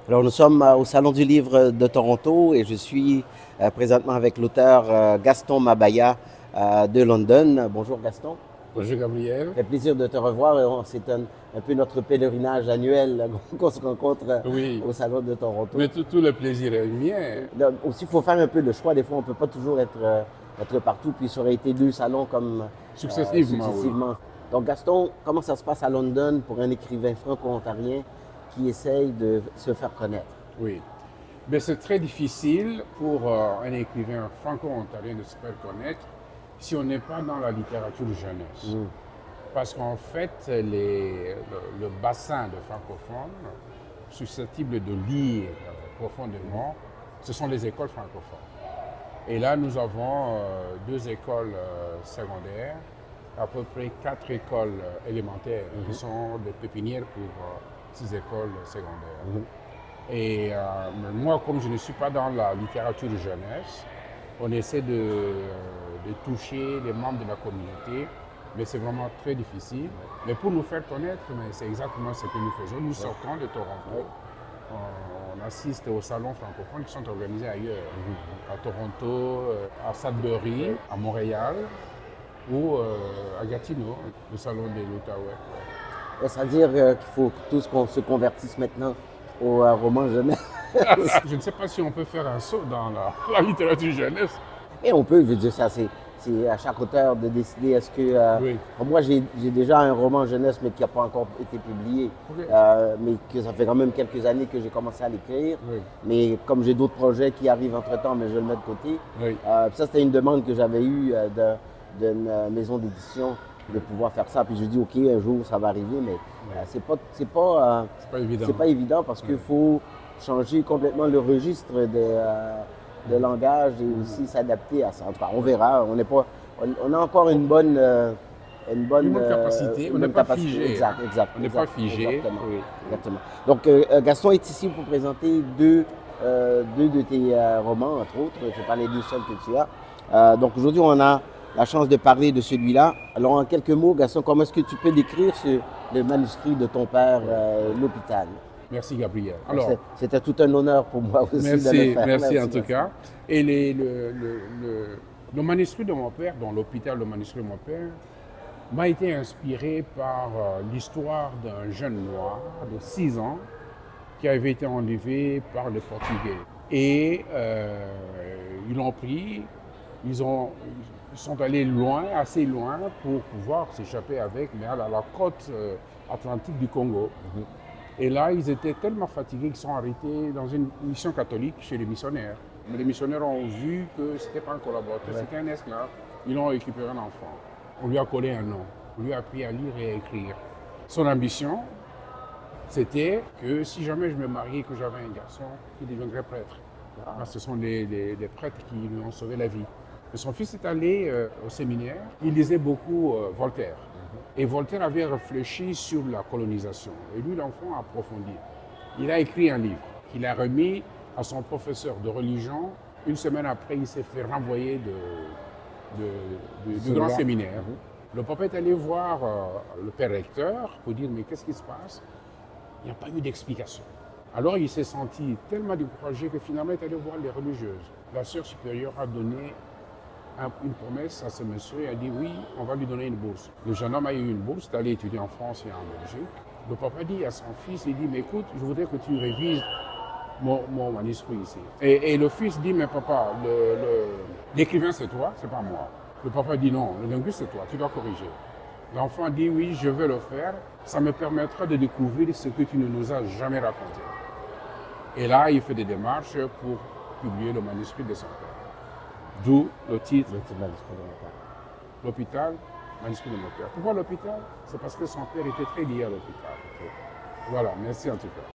Alors nous sommes au Salon du Livre de Toronto et je suis présentement avec l'auteur Gaston Mabaya de London. Bonjour Gaston. Bonjour Gabriel. Ça fait plaisir de te revoir. C'est un peu notre pèlerinage annuel qu'on se rencontre Oui, au Salon de Toronto. mais tout le plaisir est mien. Donc, aussi, il faut faire un peu de choix. Des fois, on ne peut pas toujours être partout. Puis ça aurait été deux salons comme Successivement, oui. successivement. Donc Gaston, comment ça se passe à London pour un écrivain franco-ontarien qui essaye de se faire connaître? Oui. Mais c'est très difficile pour un écrivain franco-ontarien de se faire connaître si on n'est pas dans la littérature jeunesse. Parce qu'en fait, le bassin de francophones susceptibles de lire profondément, ce sont les écoles francophones. Et là, nous avons deux écoles secondaires, à peu près 4 écoles élémentaires qui sont des pépinières pour 6 écoles secondaires. Et moi, comme je ne suis pas dans la littérature jeunesse, on essaie de toucher les membres de la communauté, mais c'est vraiment très difficile. Mais pour nous faire connaître, c'est exactement ce que nous faisons. Nous sortons de Toronto. On assiste aux salons francophones qui sont organisés ailleurs, à Toronto, à Sudbury, à Montréal ou à Gatineau, le salon de l'Outaouais. C'est-à-dire qu'il faut tous qu'on se convertisse maintenant au roman jeunesse. Je ne sais pas si on peut faire un saut dans la littérature jeunesse. Et on peut, je veux dire, ça, c'est à chaque auteur de décider est-ce que... Oui. Moi, j'ai déjà un roman jeunesse, mais qui n'a pas encore été publié, Ok. mais que ça fait quand même quelques années que j'ai commencé à l'écrire. Oui. Mais comme j'ai d'autres projets qui arrivent entre-temps, mais je le mets de côté. Oui. Ça, c'était une demande que j'avais eue d'une maison d'édition de pouvoir faire ça. Puis je dis, OK, un jour, ça va arriver, mais c'est pas C'est pas évident. c'est pas évident parce qu'il faut changer complètement le registre de langage et aussi s'adapter à ça. En tout cas, on verra. On a encore une bonne capacité. une On n'est bonne pas capacité. figé. Exact. On n'est pas figé. Exactement. Oui. Exactement. Donc, Gaston est ici pour présenter deux de tes romans, entre autres. Je vais parler deux seuls que tu as. Donc, aujourd'hui, on a la chance de parler de celui-là. Alors, en quelques mots, Gaston, comment est-ce que tu peux décrire le manuscrit de ton père, L'Hôpital? Merci Gabriel. Alors, C'était tout un honneur pour moi aussi de le merci, faire. merci en tout cas. Et le manuscrit de mon père, dans l'hôpital, le manuscrit de mon père, m'a été inspiré par l'histoire d'un jeune noir de 6 ans qui avait été enlevé par les Portugais. Et ils l'ont pris, ils sont allés loin, assez loin, pour pouvoir s'échapper avec, mais à la côte atlantique du Congo. Et là, ils étaient tellement fatigués qu'ils sont arrêtés dans une mission catholique chez les missionnaires. Mais les missionnaires ont vu que ce n'était pas un collaborateur, c'était un esclave. Ils l'ont récupéré un enfant. On lui a collé un nom. On lui a appris à lire et à écrire. Son ambition, c'était que si jamais je me mariais et que j'avais un garçon, il deviendrait prêtre. Parce que ce sont les prêtres qui lui ont sauvé la vie. Et son fils est allé au séminaire. Il lisait beaucoup Voltaire. Et Voltaire avait réfléchi sur la colonisation. Et lui, l'enfant, a approfondi. Il a écrit un livre qu'il a remis à son professeur de religion. Une semaine après, il s'est fait renvoyer du grand séminaire. Le papa est allé voir le père recteur pour dire « Mais qu'est-ce qui se passe ?» Il n'y a pas eu d'explication. Alors il s'est senti tellement découragé que finalement il est allé voir les religieuses. La sœur supérieure a donné une promesse à ce monsieur, il a dit oui, on va lui donner une bourse. Le jeune homme a eu une bourse, il est allé étudier en France et en Belgique. Le papa dit à son fils, il dit, mais écoute, je voudrais que tu révises mon manuscrit ici. Et le fils dit, mais papa, l'écrivain c'est toi, c'est pas moi. Le papa dit non, le linguiste c'est toi, tu dois corriger. L'enfant dit oui, je vais le faire, ça me permettra de découvrir ce que tu ne nous as jamais raconté. Et là, il fait des démarches pour publier le manuscrit de son père. D'où le titre, L'Hôpital, manuscrit de mon père. Pourquoi l'hôpital? C'est parce que son père était très lié à l'hôpital. Voilà, merci en tout cas.